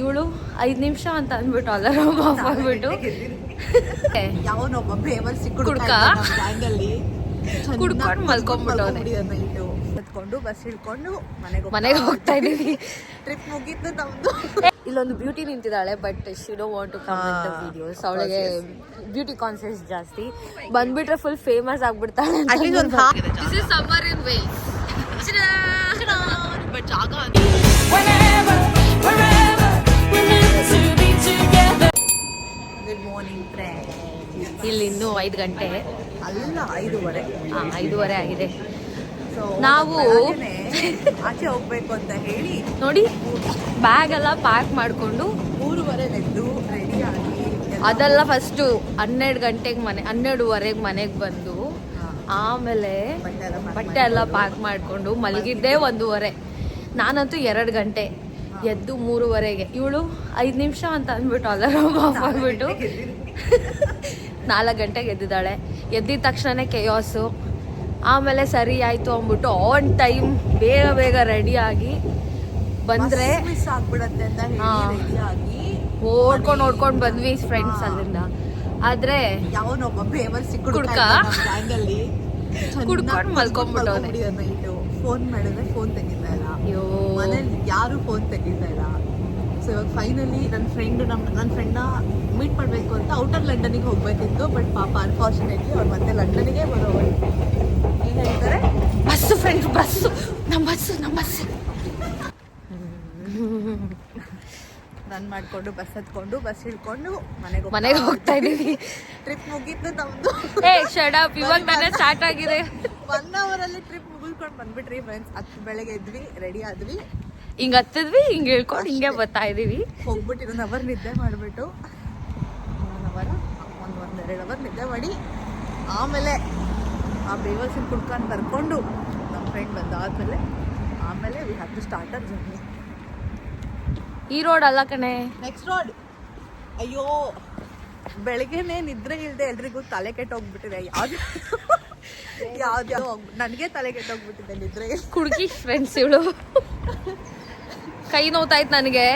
ಇವಳು 5 ನಿಮಿಷ ಅಂತ ಅಂದ್ಬಿಟ್ಟು ಅಲಾರಾಮ್ ಆಫ್ ಮಾಡ್ಬಿಟ್ಟು ಯಾವನೊಬ್ಬ ಫೇಮಸ್ ಕುಡ್ಕ ಕುಡ್ಕೊಂಡು ಮಲ್ಕೊಂಡ್ಬಿಟ್ಟವನೆ. ಎತ್ಕೊಂಡು ಬಸ್ ಹಿಡ್ಕೊಂಡು ಮನೆಗೆ ಹೋಗ್ತಾ ಇದೀವಿ. ಟ್ರಿಪ್ ಮುಗೀತು ನಮ್ದು. ಇಲ್ಲೊಂದು ಬ್ಯೂಟಿ ನಿಂತಿದ್ದಾಳೆ, but she don't want to come in the videos. ಅವಳಿಗೆ ಬ್ಯೂಟಿ ಕಾನ್ಸಿಯಸ್ ಜಾಸ್ತಿ. ಬಂದ್ಬಿಟ್ರೆ ಫುಲ್ ಫೇಮಸ್ ಆಗ್ಬಿಡ್ತಾಳೆ. This is summer in Wales. But ಜಾಗ ಗುಡ್ ಮಾರ್ನಿಂಗ್ ಫ್ರೆಂಡ್ಸ್. ಇಲ್ಲಿ ಇನ್ನೂ 5 ಗಂಟೆ ಅಲ್ಲ 5:30. 5:30 ಆಗಿದೆ. ನಾವು ಆಚೆ ಹೋಗ್ಬೇಕು ಅಂತ ಹೇಳಿ ನೋಡಿ ಬ್ಯಾಗ್ ಎಲ್ಲ ಪ್ಯಾಕ್ ಮಾಡ್ಕೊಂಡು 3:30 ಎದ್ದು ರೆಡಿ ಆಗಿ ಅದೆಲ್ಲ ಫಸ್ಟು 12 ಗಂಟೆಗೆ 12:30 ಮನೆಗೆ ಬಂದು ಆಮೇಲೆ ಬಟ್ಟೆ ಎಲ್ಲ ಪ್ಯಾಕ್ ಮಾಡ್ಕೊಂಡು ಮಲಗಿದ್ದೆ 1:30. ನಾನಂತೂ 2 ಗಂಟೆ ಎದ್ದು 3:30ಗೆ. ಇವಳು 5 ನಿಮಿಷ ಅಂತ ಅಂದ್ಬಿಟ್ಟು ಅಲಾರಾಮ್ ಆಫ್ ಮಾಡ್ಬಿಟ್ಟು 4 ಗಂಟೆಗೆ ಎದ್ದಿದ್ದಾಳೆ. ಎದ್ದಿದ ತಕ್ಷಣನೇ ಕೆಯಾಸು. ಆಮೇಲೆ ಸರಿ ಆಯಿತು ಅಂದ್ಬಿಟ್ಟು ಆನ್ ಟೈಮ್ ಬೇಗ ರೆಡಿಯಾಗಿ ಬಂದರೆ ಮಿಸ್ ಆಗ್ಬಿಡತ್ತೆ ಅಂತ ರೆಡಿ ಆಗಿ ಓಡ್ಕೊಂಡು ಬಂದ್ವಿ ಫ್ರೆಂಡ್ಸ್ ಅಲ್ಲಿಂದ. ಆದರೆ ಯಾವನೊಬ್ಬ ಫೇಮಸ್ ಕುಡ್ಕ ಕುಡ್ಕೊಂಡು ಮಲ್ಕೊಂಡ್ಬಿಟ್ಟವನೆ. ನೈಟು ಫೋನ್ ಮಾಡಿದ್ರೆ ಫೋನ್ ತೆಗಿತಾ ಇಲ್ಲ, ಅಯ್ಯೋ ಮನೇಲಿ ಯಾರು ಫೋನ್ ತೆಗಿತಾ ಇಲ್ಲ. ಸೊ ಇವಾಗ ಫೈನಲಿ ನನ್ನ ಫ್ರೆಂಡ್ನ ಮೀಟ್ ಮಾಡಬೇಕು ಅಂತ ಔಟರ್ ಲಂಡನಿಗೆ ಹೋಗ್ಬೇಕಿತ್ತು. ಬಟ್ ಪಾಪ ಅನ್ಫಾರ್ಚುನೇಟ್ಲಿ ಅವ್ರು ಮತ್ತೆ ಲಂಡನಿಗೆ ಬರೋರು. ಏನು ಹೇಳ್ತಾರೆ, ಬಸ್ಸು ಫ್ರೆಂಡ್ಸ್, ನಮ್ಮ ಬಸ್ಸು ರನ್ ಮಾಡಿಕೊಂಡು ಬಸ್ ಹತ್ಕೊಂಡು ಬಸ್ ಹಿಡ್ಕೊಂಡು ಮನೆಗೆ ಹೋಗ್ತಾ ಇದೀವಿ. ಟ್ರಿಪ್ ಮುಗೀತು ನಮ್ದು. ಶಟ್ ಅಪ್, ಇವಾಗ ತಾನೇ ಸ್ಟಾರ್ಟ್ ಆಗಿದೆ. 1 ಅವರಲ್ಲಿ ಟ್ರಿಪ್ ಮುಗಿಸ್ಕೊಂಡು ಬಂದ್ಬಿಟ್ರಿ ಫ್ರೆಂಡ್ಸ್. ಬೆಳಗ್ಗೆ ಎದ್ವಿ, ರೆಡಿ ಆದ್ವಿ, ಹಿಂಗೆ ಹತ್ತಿದ್ವಿ, ಹಿಂಗೆ ಹೇಳ್ಕೊಂಡು ಹಿಂಗೆ ಬರ್ತಾ ಇದೀವಿ. ಹೋಗ್ಬಿಟ್ಟು 1 ಅವರ್ ನಿದ್ದೆ ಮಾಡಿಬಿಟ್ಟು 1-2 ಅವರ್ ನಿದ್ದೆ ಮಾಡಿ ಆಮೇಲೆ ಆ ಬೇವರ್ಸಿನ ಕುಡ್ಕೊಂಡು ಬರ್ಕೊಂಡು ನಮ್ಮ ಫ್ರೆಂಡ್ ಬಂದಾದ್ಮೇಲೆ ಆಮೇಲೆ we have to start our journey. ಈ ರೋಡ್ ಅಲ್ಲ ಕಣೆ, ನೆಕ್ಸ್ಟ್ ರೋಡ್. ಅಯ್ಯೋ ಬೆಳಗ್ಗೆನೆ ನಿದ್ರೆ ಇಲ್ಲದೆ ಎಲ್ರಿಗೂ ತಲೆ ಕೆಟ್ಟೋಗ್ಬಿಟ್ಟಿದೆ. ಯಾವ್ದು ನನಗೆ ತಲೆ ಕೆಟ್ಟೋಗ್ಬಿಟ್ಟಿದೆ ನಿದ್ರೆ. ಕುಡ್ಕಿ ಫ್ರೆಂಡ್ಸ್ ಇವಳು. ಕೈ ನೋವ್ತಾಯ್ತು ನನಗೆ.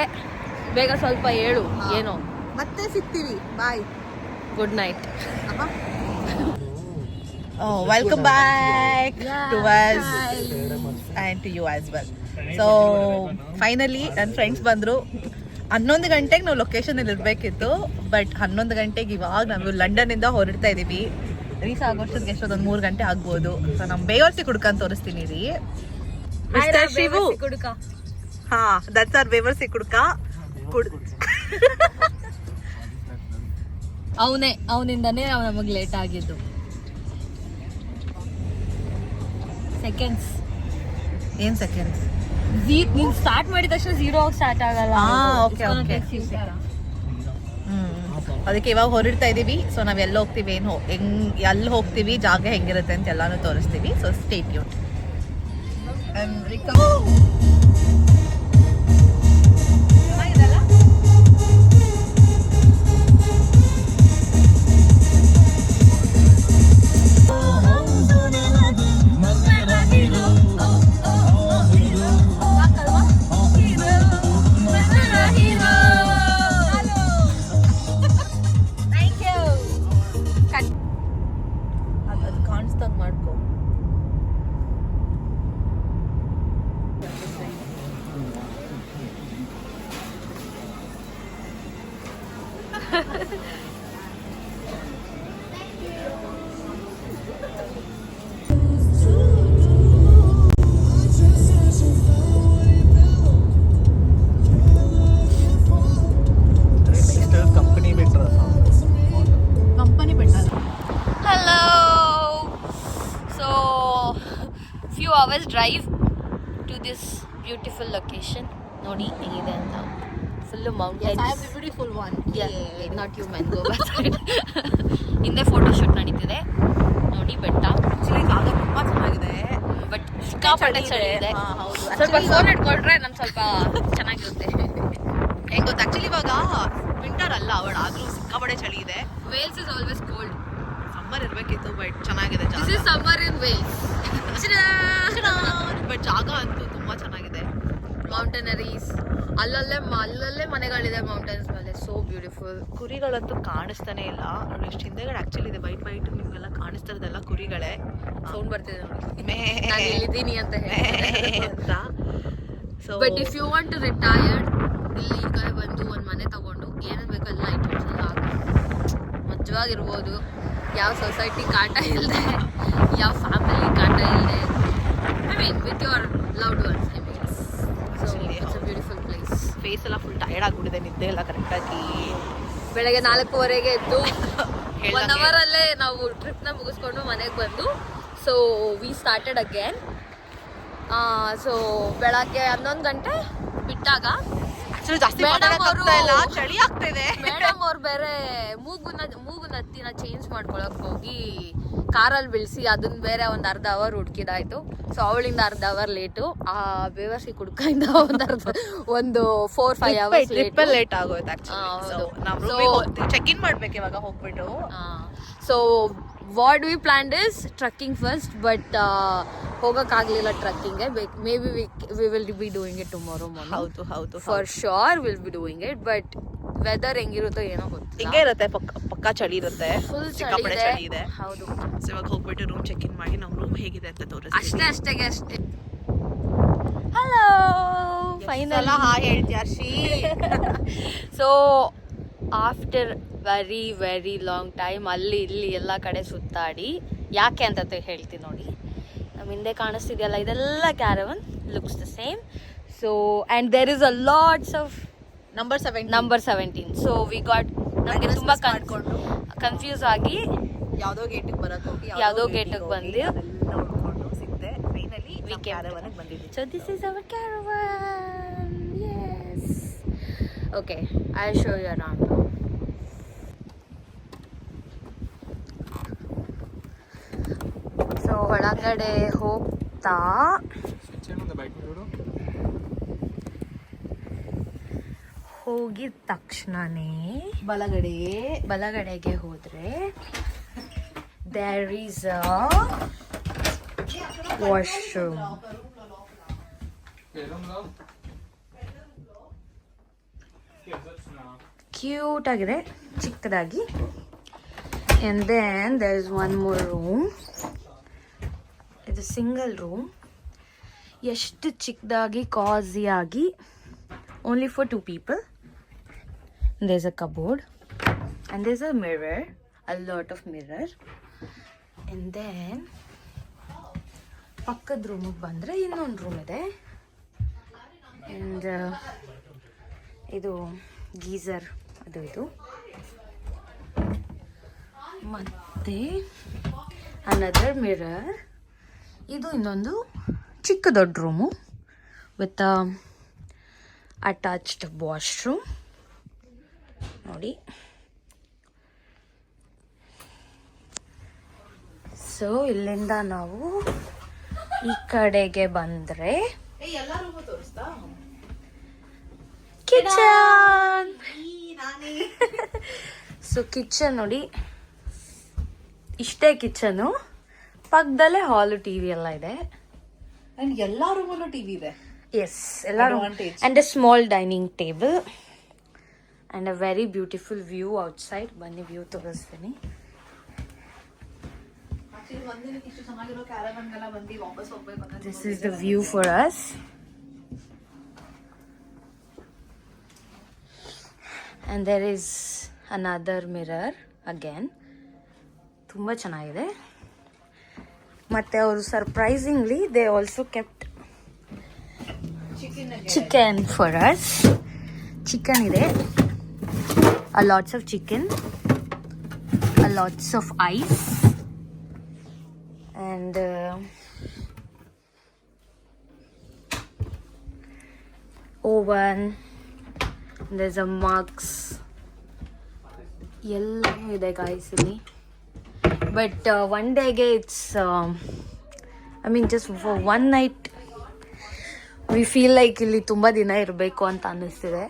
ಬೇಗ ಸ್ವಲ್ಪ ಹೇಳು ಏನೋ. ಮತ್ತೆ ಸಿಗ್ತೀವಿ, bye, good night. Welcome back to us and to you as well. So finally ನನ್ನ ಫ್ರೆಂಡ್ಸ್ ಬಂದರು. 11 ಗಂಟೆಗೆ ನಾವು ಲೊಕೇಶನಲ್ಲಿ ಇರಬೇಕಿತ್ತು. ಬಟ್ 11 ಗಂಟೆಗೆ ಇವಾಗ ನಾವು ಲಂಡನ್ನಿಂದ ಹೊರಡ್ತಾ ಇದ್ದೀವಿ. ರೀಚ್ ಆಗೋಷ್ಟೊತ್ತಿಗೆ ಎಷ್ಟೊಂದು 3 ಗಂಟೆ ಆಗ್ಬೋದು. ಸೊ ನಮ್ಮ ಬೇವರ್ಸಿ ಕುಡ್ಕಂತ ತೋರಿಸ್ತೀನಿ ರೀ. ಮಿಸ್ಟರ್ ಶಿವು. ದಟ್ಸ್ ಆರ್ ಬೇವರ್ಸಿ ಕುಡ್ಕ. ಅವನಿಂದನೇ ನಮಗೆ ಲೇಟ್ ಆಗಿದ್ದು. ಸೆಕೆಂಡ್ಸ್ ಏನು ಸೆಕೆಂಡ್ಸ್? ನೀನು ಸ್ಟಾರ್ಟ್ ಮಾಡಿದ ತಕ್ಷಣ 0 ಸ್ಟಾರ್ಟ್ ಆಗಲ್ಲ. ಓಕೆ ಅದಕ್ಕೆ ಇವಾಗ ಹೊರಡ್ತಾ ಇದೀವಿ. ಸೊ ನಾವ್ ಎಲ್ಲಿ ಹೋಗ್ತೀವಿ, ಎಲ್ಲಿ ಹೋಗ್ತೀವಿ, ಜಾಗ ಹೆಂಗಿರುತ್ತೆ ಅಂತ ಎಲ್ಲಾನು ತೋರಿಸ್ತೀವಿ. So stay tune. ಮಾಡ್ಕೊ. Company ಬೆಟ್ಟಲ್ಲ. Hello. So, few hours drive to this beautiful location. ನೋಡಿ ಹೇಗಿದೆ ಅಂತ. Full mountains. I am the beautiful one. Yeah, not you man, go back side. ಹಿಂದೆ ಫೋಟೋ ಶೂಟ್ ನಡೀತಿದೆ. ನೋಡಿ ಬೆಟ್ಟ. ಆಕ್ಚುಲಿ ಜಾಗ ತುಂಬಾ ಚೆನ್ನಾಗಿದೆ. ಬಟ್ ಸಿಕ್ಕಾಪಟ್ಟೆ ಚಳಿ ಇದೆ. ಸ್ವಲ್ಪ ಫೋನ್ ಇಟ್ಕೊಂಡ್ರೆ ನಮ್ ಸ್ವಲ್ಪ ಚೆನ್ನಾಗಿರುತ್ತೆ. ಹೆಂಗ್ ಗೊತ್ತಾ, ಆಕ್ಚುಲಿ ಇವಾಗ ವಿಂಟರ್ ಅಲ್ಲ ಆದ್ರೂ ಸಿಕ್ಕಾಪಟ್ಟೆ ಚಳಿ ಇದೆ. Wales is always cold. Summer ಇರ್ಬೇಕಿತ್ತು, ಬಟ್ ಚೆನ್ನಾಗಿದೆ ಜಾಗ. This is summer in Wales. But ಜಾಗ ಅಂತೂ ತುಂಬಾ ಚೆನ್ನಾಗಿದೆ. ಮೌಂಟೇನರೀಸ್ ಅಲ್ಲಲ್ಲೇ ಮನೆಗಳಿದೆ ಮೌಂಟೇನ್ಸ್ ಮೇಲೆ. So beautiful. ಕುರಿಗಳಂತೂ ಕಾಣಿಸ್ತಾನೆ ಇಲ್ಲ ನೋಡಿ. ಎಷ್ಟು ಹಿಂದೆಗಡೆ ಆಕ್ಚುಲಿ ಇದೆ ವೈಟ್ ನಿಮ್ಗೆಲ್ಲ ಕಾಣಿಸ್ತಾ ಇರೋದೆಲ್ಲ ಕುರಿಗಳೇ. ಸೌಂಡ್ ಬರ್ತಿದೆ ನೋಡಿ, ಮೇ ನಾನು ಇಲ್ಲಿದ್ದೀನಿ ಅಂತ ಅಂತ. So but if you want to retired, ಇಲ್ಲಿ ಈ ಕಡೆ ಬಂದು ಒಂದು ಮನೆ ತಗೊಂಡು ಏನೇನು ಬೇಕೋ ಎಲ್ಲ ಐಟಮ್ಸ್ ಎಲ್ಲ ಮಜವಾಗಿರ್ಬೋದು. ಯಾವ ಸೊಸೈಟಿ ಕಾಟ ಇಲ್ಲದೆ, ಯಾವ ಫ್ಯಾಮಿಲಿ ಕಾಟ ಇಲ್ಲದೆ, I mean with your loved ones. I mean so it's a beautiful place. Face ಎಲ್ಲ ಫುಲ್ ಟಯರ್ಡ್ ಆಗ್ಬಿಟ್ಟಿದೆ, ನಿದ್ದೆ ಎಲ್ಲ ಕರೆಕ್ಟಾಗಿ. ಬೆಳಗ್ಗೆ 4:15 ಎದ್ದು 1 ಅವರಲ್ಲೇ ನಾವು ಟ್ರಿಪ್ನ ಮುಗಿಸ್ಕೊಂಡು ಮನೆಗೆ ಬಂದು so we started again. So ಬೆಳಗ್ಗೆ 11 ಗಂಟೆ ಬಿಟ್ಟಾಗ ಜಾಸ್ತಿ ಮಾತಾಡಕ್ಕಾಗ್ತಾ ಇಲ್ಲ, ಚಳಿ ಆಗ್ತಾ ಇದೆ. ಮೇಡಮ್ ಅವ್ರು ಬೇರೆ ಮೂಗುನ ಹತ್ತಿನ ಚೇಂಜ್ ಮಾಡ್ಕೊಳಕ್ ಹೋಗಿ ಕಾರಲ್ಲಿ ಬೀಳಿಸಿ ಅದನ್ನ ಬೇರೆ ಒಂದು ಅರ್ಧ ಅವರ್ ಹುಡುಕಿದಾಯ್ತು. ಸೊ ಅವಳಿಂದ ಅರ್ಧ ಅವರ್ ಲೇಟು, ಆ ಬೇವರ್ಸಿ ಕುಡ್ಕಿಂದ ಒಂದು 4-5 ಅವರ್ಸ್ ಲೇಟ್ ಆಗೋಯ್ತು ಆಕ್ಚುಲಿ. ಚೆಕ್ ಇನ್ ಮಾಡ್ಬೇಕು ಇವಾಗ ಹೋಗ್ಬಿಟ್ಟು. So what we planned is trekking first, but ಹೋಗೋಕ್ಕಾಗಲಿಲ್ಲ ಟ್ರಕ್ಕಿಂಗ್ಗೆ. Maybe we will be doing it tomorrow morning. ಹೌದು for sure will be doing it, but weather ಹೆಂಗಿರುತ್ತೋ ಏನೋ ಗೊತ್ತಿಲ್ಲ. ಹಿಂಗೆ ಇರುತ್ತೆ, ಪಕ್ಕಾ ಚಳಿ ಇರುತ್ತೆ, ಫುಲ್ ಸಿಕ್ಕಾಪಟ್ಟೆ ಚಳಿ ಇದೆ. ಹೌದು. ಸೊ ಇವಾಗ ಹೋಗ್ಬಿಟ್ಟು ರೂಮ್ ಚೆಕ್ ಇನ್ ಮಾಡಿ ನಮ್ಮ ರೂಮ್ ಹೇಗಿದೆ ಅಂತ ತೋರಿಸ್ತೀವಿ. ಅಷ್ಟೇ. ಹಲೋ, ಫೈನಲ್ ಹಾಯ್ ಹೇಳ್ತೀಯ Shri. So after very long time ಅಲ್ಲಿ ಇಲ್ಲಿ ಎಲ್ಲ ಕಡೆ ಸುತ್ತಾಡಿ, ಯಾಕೆ ಅಂತ ಹೇಳ್ತೀನಿ ನೋಡಿ. ನಮ್ಮ ಹಿಂದೆ ಕಾಣಿಸ್ತಿದೆಯಲ್ಲ, ಇದೆಲ್ಲ caravan, looks the same. So and there is a lots of number 17. So we got, ನಮಗೆ ತುಂಬ ಕನ್ಫ್ಯೂಸ್ ಆಗಿ ಯಾವುದೋ ಗೇಟಿಗೆ ಬರಕ್ಕೆ ಹೋಗಿ ಯಾವುದೋ ಗೇಟಿಗೆ ಬಂದು ನೋಡ್ಕೊಂಡು ಸಿಕ್ತೆ. ಫೈನಲಿ ಕ್ಯಾರವನ್ಗೆ ಬಂದಿದ್ದೀವಿ. So this is our caravan. Yes. Okay, I'll show you around. So ಒಳಗಡೆ ಹೋಗ್ತಾ ಹೋಗಿದ ತಕ್ಷಣನೇ ಬಲಗಡೆಗೆ ಹೋದ್ರೆ there is a washroom. Cute ಆಗಿದೆ, ಚಿಕ್ಕದಾಗಿ. and then there is one more room. ಇದು ಸಿಂಗಲ್ ರೂಮ್, ಎಷ್ಟು ಚಿಕ್ಕದಾಗಿ ಕಾಸಿ ಆಗಿ, only for 2 people. There's a cupboard and there's a mirror, a lot of mirror. And then ಪಕ್ಕದ ರೂಮಿಗೆ ಬಂದರೆ ಇನ್ನೊಂದು ರೂಮ್ ಇದೆ. ಆ್ಯಂಡ್ ಇದು ಗೀಸರ್ ಇದು. ಮತ್ತು ಅನದರ್ ಮಿರರ್. ಇದು ಇನ್ನೊಂದು ಚಿಕ್ಕ ದೊಡ್ಡ ರೂಮು ವಿತ್ ಅಟ್ಯಾಚ್ಡ್ ವಾಶ್ರೂಮ್ ನೋಡಿ. ಸೊ ಇಲ್ಲಿಂದ ನಾವು ಈ ಕಡೆಗೆ ಬಂದರೆ ಕಿಚನ್. ಸೊ ಕಿಚನ್ ನೋಡಿ, ಇಷ್ಟೇ ಕಿಚನು, ಪಕ್ಕದಲ್ಲೇ ಹಾಲು, ಟಿವಿ ಎಲ್ಲ ಇದೆ. ಅಂಡ್ ಎಲ್ಲಾ ರೂಮಲ್ಲೂ ಟಿವಿ ಇದೆ. ಎಸ್, ಎಲ್ಲರೂ. And A small dining table and a very beautiful view outside. ಬನ್ನಿ ವ್ಯೂ ತೋರಿಸ್ತೀನಿ. This is the view for us. And there is another mirror again. ತುಂಬಾ ಚೆನ್ನಾಗಿದೆ. ಮತ್ತೆ ಅವರು surprisingly they also kept chicken for us. Chicken ಇದೆ, a lots of chicken, a lots of ice. And oven, there's a mugs, ಎಲ್ಲವೂ ಇದೆ guys ಇಲ್ಲಿ. But one day it's I mean just for one night we feel like ಇಲ್ಲಿ ತುಂಬ ದಿನ ಇರಬೇಕು ಅಂತ ಅನ್ನಿಸ್ತಿದೆ.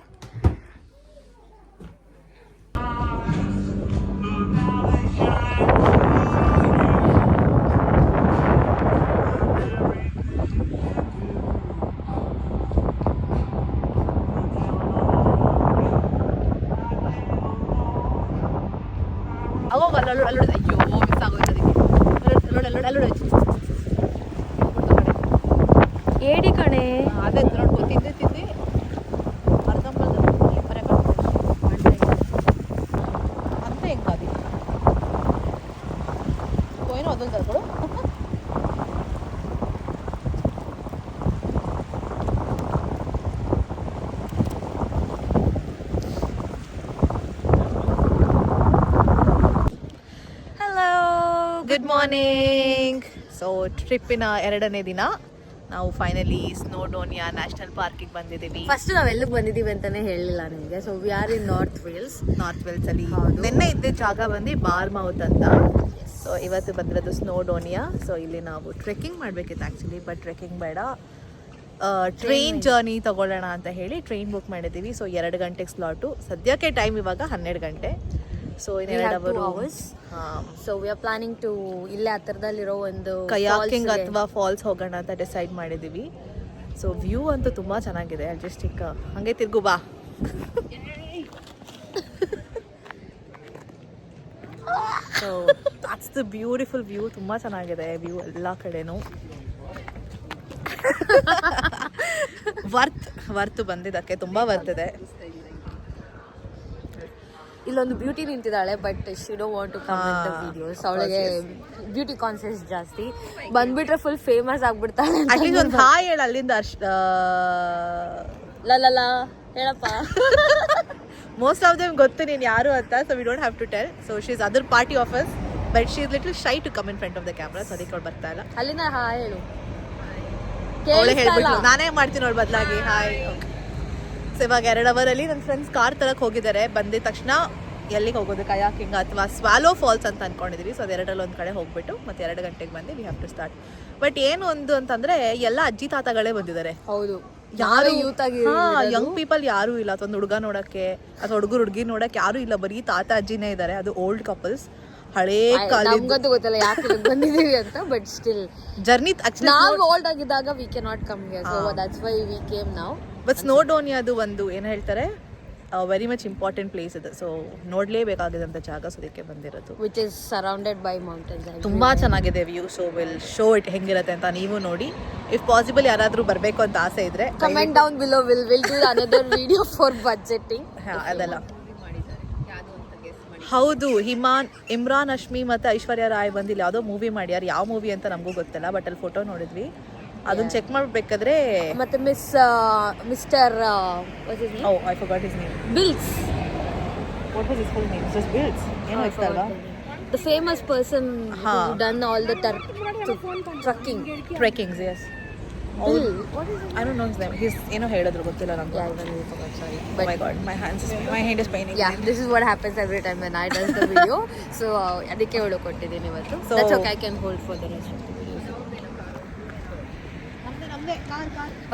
ಹೋಗು ಅಲ್ಲೋಡು ಅಯ್ಯೋ ಮಿಸ್ ಆಗೋಯ್ತು ಅದಕ್ಕೆ ಅಲ್ಲೋಡು ಏಡಿ ಕಣೆ. ಅದೇ ನೋಡ್ಕೊ ತಿಂದು ಅರ್ಧಂಬರ್ಧ ಅಂತ ಹೆಂಗಾದಿ ಏನೋ ಅದೊಂದು ತರ್ಕೊಡು. Good morning. ಸೊ ಟ್ರಿಪ್ಪಿನ 2ನೇ ದಿನ ನಾವು ಫೈನಲಿ ಸ್ನೋಡೋನಿಯಾ ನ್ಯಾಷನಲ್ ಪಾರ್ಕಿಗೆ ಬಂದಿದ್ದೀವಿ. ಫಸ್ಟ್ ನಾವ್ ಎಲ್ಲಿಗೆ ಬಂದಿದ್ದೀವಿ ಅಂತಾನೆ ಹೇಳಿಲ್ಲ ನಿಮಗೆ. So we R in north Wales ಅಲ್ಲಿ ನಿನ್ನೆ ಇದ್ದ ಜಾಗ ಬಂದು ಬಾರ್ಮೌತ್ ಅಂತ. ಸೊ ಇವತ್ತು ಬಂದಿರೋದು ಸ್ನೋಡೋನಿಯಾ. ಸೊ ಇಲ್ಲಿ ನಾವು ಟ್ರೆಕ್ಕಿಂಗ್ ಮಾಡಬೇಕಿತ್ತು ಆ್ಯಕ್ಚುಲಿ, ಬಟ್ ಟ್ರೆಕ್ಕಿಂಗ್ ಬೇಡ, ಟ್ರೈನ್ ಜರ್ನಿ ತಗೊಳ್ಳೋಣ ಅಂತ ಹೇಳಿ ಟ್ರೈನ್ ಬುಕ್ ಮಾಡಿದ್ದೀವಿ. ಸೊ 2 ಗಂಟೆಗೆ ಸ್ಲಾಟು. ಸದ್ಯಕ್ಕೆ ಟೈಮ್ ಇವಾಗ 12 ಗಂಟೆ. ಸೊ ಇನ್ನೆರಡು hours. So we are planning to ಇಲ್ಲೇ ಹತ್ತಿರದಲ್ಲಿರೋ ಒಂದು ಕಯಾಕಿಂಗ್ ಅಥವಾ ಫಾಲ್ಸ್ ಹೋಗೋಣ ಅಂತ ಡಿಸೈಡ್ ಮಾಡಿದ್ದೀವಿ. ಸೊ ವ್ಯೂ ಅಂತೂ ತುಂಬ ಚೆನ್ನಾಗಿದೆ. ಅಲ್ಜಸ್ಟಿಕ್ ಹಂಗೆ ತಿರ್ಗು ಬಾ. So that's the beautiful view. ತುಂಬ ಚೆನ್ನಾಗಿದೆ ವ್ಯೂ ಎಲ್ಲ ಕಡೆನೂ. ವರ್ತ್ ಬಂದಿದ್ದಕ್ಕೆ ತುಂಬ ವರ್ತ್ ಇದೆ. ಇಲ್ಲೊಂದು ಬ್ಯೂಟಿ ನಿಂತಿದ್ದಾಳೆ, but she don't want to come in the videos. ಅವಳಿಗೆ ಬ್ಯೂಟಿ ಕಾನ್ಸಿಯಸ್ ಜಾಸ್ತಿ. ಬಂದ್ಬಿಟ್ರೆ ಫುಲ್ ಫೇಮಸ್ ಆಗ್ಬಿಡ್ತಾಳೆ. ಅಟ್ಲೀಸ್ಟ್ ಒಂದು ಹಾಯ್ ಹೇಳ ಅಲ್ಲಿಂದ. ಲಲ್ಲ ಹೇಳಪ್ಪ. ಮೋಸ್ಟ್ ಆಫ್ ದೆಮ್ ಗೊತ್ತು ನೀನು ಯಾರು ಅಂತ. So we don't have to tell. So she is other party of us, but she is little shy to come in front of the camera. So ಅದಕ್ಕೆ ಅವ್ಳು ಬರ್ತಾ ಇಲ್ಲ. ಅಲ್ಲಿಂದ ಹಾಯ್ ಹೇಳು. ಅವಳೇ ಹೇಳ್ಬಿಟ್ಲು, ನಾನೇ ಮಾಡ್ತೀನಿ ಅವಳು ಬದಲಾಗಿ ಹಾಯ್. ಸೊ ಇವಾಗ 2 ಅವರಲ್ಲಿ ನನ್ನ ಫ್ರೆಂಡ್ಸ್ ಕಾರ್ ತರಕ್ಕೆ ಹೋಗಿದ್ದಾರೆ. ಬಂದಿದ ತಕ್ಷಣ ಎಲ್ಲಿಗೆ ಹೋಗೋದು, ಕಯಾಕಿಂಗ್ ಅಥವಾ ಸ್ವಾಲೋ ಫಾಲ್ಸ್ ಅಂತ ಅನ್ಕೊಂಡಿದೀವಿ. ಸೊ ಅದು 2ರಲ್ಲಿ ಒಂದು ಕಡೆ ಹೋಗ್ಬಿಟ್ಟು ಮತ್ತೆ 2 ಗಂಟೆಗೆ ಬಂದು we have to start. But ಏನು ಒಂದು ಅಂತಂದ್ರೆ ಎಲ್ಲ ಅಜ್ಜಿ ತಾತಗಳೇ ಬಂದಿದ್ದಾರೆ. ಹೌದು, ಯಾರು ಯೂತ್ ಆಗಿ ಯಂಗ್ ಪೀಪಲ್ ಯಾರು ಇಲ್ಲ. ಅಥವಾ ಒಂದು ಹುಡುಗ ನೋಡಕ್ಕೆ ಅಥವಾ ಹುಡುಗಿ ನೋಡಕ್ಕೆ ಯಾರು ಇಲ್ಲ. ಬರೀ ತಾತ ಅಜ್ಜಿನೇ ಇದ್ದಾರೆ. ಅದು ಓಲ್ಡ್ ಕಪಲ್ಸ್, ಹಳೇ ಕಾಲ. ನಮ್ಗಂತೂ ಗೊತ್ತಿಲ್ಲ ಯಾಕೆ ಬಂದಿದೀವಿ ಅಂತ. ಬಟ್ ಸ್ಟಿಲ್ ಜರ್ನಿ ನಾವು ಓಲ್ಡ್ ಆಗಿದ್ದಾಗ we can not come here. So that's why we came now. But ಸ್ನೋಡೋನಿಯಾದು ಒಂದು ಏನು ಹೇಳ್ತಾರೆ, ವೆರಿ ಮಚ್ ಇಂಪಾರ್ಟೆಂಟ್ ಪ್ಲೇಸ್ ಇದೆ. ಸೊ ನೋಡ್ಲೇಬೇಕಾಗಿದ್ದಂಥ ಜಾಗ. ಸೊ ಅದಕ್ಕೆ ಬಂದಿರೋದು. Which is surrounded by mountains. ತುಂಬಾ ಚೆನ್ನಾಗಿದೆ view. So will show it ಹೆಂಗಿರುತ್ತೆ ಅಂತ ನೀವು ನೋಡಿ. ಇಫ್ ಪಾಸಿಬಲ್ ಯಾರಾದ್ರೂ ಬರಬೇಕು ಅಂತ ಆಸೆ ಇದ್ರೆ comment down below. Will do another video for budgeting. ಅದೆಲ್ಲ ಹೌದು. ಇಮ್ರಾನ್ ಹಶ್ಮಿ ಮತ್ತು ಐಶ್ವರ್ಯ ರಾಯ್ ಬಂದಿಲ್ಲ ಯಾವುದೋ ಮೂವಿ ಮಾಡ್ಯಾರ. ಯಾವ ಮೂವಿ ಅಂತ ನಮಗೂ ಗೊತ್ತಿಲ್ಲ, ಬಟ್ ಅಲ್ಲಿ ಫೋಟೋ ನೋಡಿದ್ವಿ. ಅದನ್ನ ಚೆಕ್ ಮಾಡಬೇಕಾದ್ರೆ ಮತ್ತೆ mister I forgot his name. Bills. What was his full name? Just Bills ಏನೋ ಇತ್ತಲ್ವಾ? The famous person who done all the trekkings. Yes. Bill. What is it? I don't know his name. He's ಏನೋ ಹೇಳಿದ್ರು ಗೊತ್ತಿಲ್ಲ ನನಗೆ. Yeah, I really forgot. Sorry. Oh my god, my hand is paining. Yeah, this is what happens every time when I does the video. So ಅದಕ್ಕೆ ಹೇಳು ಕೊಟ್ಟಿದ್ದೀನಿ ಇವತ್ತು. That's okay, I can hold for the rest of the video.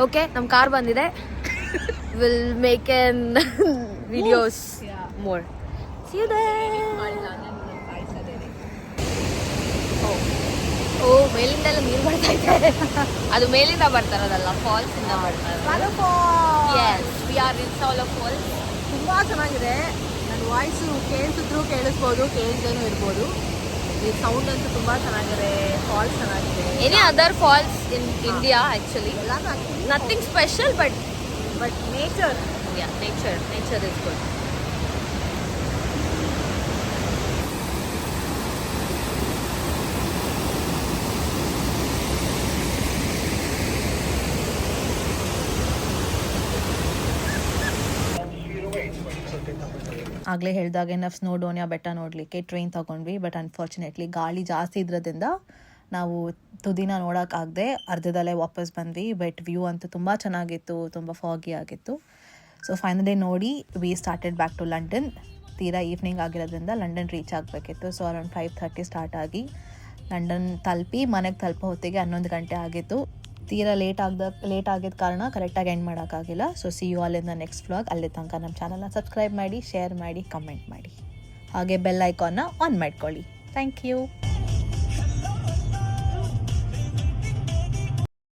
Okay, ನಮ್ಮ car ಬಂದಿದೆ. We'll make an videos more. See you there. ಓ ಮೇಲಿಂದೆಲ್ಲ ನೀರು ಬರ್ತಾ ಇದೆ. ಅದು ಮೇಲಿಂದ ಬರ್ತಾರದಲ್ಲ, ಫಾಲ್ಸ್ ಇಂದ ಬರ್ತಾರೆ. Yes, we are in Solo Falls. ತುಂಬಾ ಚೆನ್ನಾಗಿದೆ. ನನ್ನ ವಾಯ್ಸು ಕೇಳಿಸಿದ್ರು ಕೇಳಿಸ್ಬೋದು, ಕೇಳಿಸ್ದೇನೂ ಇರ್ಬೋದು. ಈ ಸೌಂಡ್ ಅಂತೂ ತುಂಬಾ ಚೆನ್ನಾಗಿದೆ. ಫಾಲ್ಸ್ ಚೆನ್ನಾಗಿದೆ. Any other falls in India actually? Nothing special, but nature. Yeah, nature is good. ಆಗಲೇ ಹೇಳಿದಾಗೆ ನಾವು ಸ್ನೋಡೋನಿಯಾ ಬೆಟ್ಟ ನೋಡಲಿಕ್ಕೆ ಟ್ರೈನ್ ತೊಗೊಂಡ್ವಿ. ಬಟ್ ಅನ್ಫಾರ್ಚುನೇಟ್ಲಿ ಗಾಳಿ ಜಾಸ್ತಿ ಇದ್ರದಿಂದ ನಾವು ತುದಿನ ನೋಡೋಕ್ಕಾಗದೆ ಅರ್ಧದಲ್ಲೇ ವಾಪಸ್ ಬಂದ್ವಿ. ಬಟ್ ವ್ಯೂ ಅಂತೂ ತುಂಬ ಚೆನ್ನಾಗಿತ್ತು, ತುಂಬ ಫಾಗಿ ಆಗಿತ್ತು. ಸೊ ಫೈನಲಿ ನೋಡಿ we started back to London. ತೀರಾ ಈವ್ನಿಂಗ್ ಆಗಿರೋದ್ರಿಂದ ಲಂಡನ್ ರೀಚ್ ಆಗಬೇಕಿತ್ತು. ಸೊ ಅರೌಂಡ್ 5:30 ಸ್ಟಾರ್ಟ್ ಆಗಿ ಲಂಡನ್ ತಲುಪಿ ಮನೆಗೆ ತಲುಪೋ ಹೊತ್ತಿಗೆ 11 ಗಂಟೆ ಆಗಿತ್ತು. ತೀರಾ ಲೇಟ್ ಆಗಿದ್ದ ಕಾರಣ ಕರೆಕ್ಟಾಗಿ ಎಂಡ್ ಮಾಡೋಕ್ಕಾಗಿಲ್ಲ. So see you all in the next vlog. ಅಲ್ಲಿ ತನಕ ನಮ್ಮ ಚಾನಲ್ನ ಸಬ್ಸ್ಕ್ರೈಬ್ ಮಾಡಿ, ಶೇರ್ ಮಾಡಿ, ಕಮೆಂಟ್ ಮಾಡಿ, ಹಾಗೆ ಬೆಲ್ ಐಕಾನ್ನ ಆನ್ ಮಾಡ್ಕೊಳ್ಳಿ. Thank you.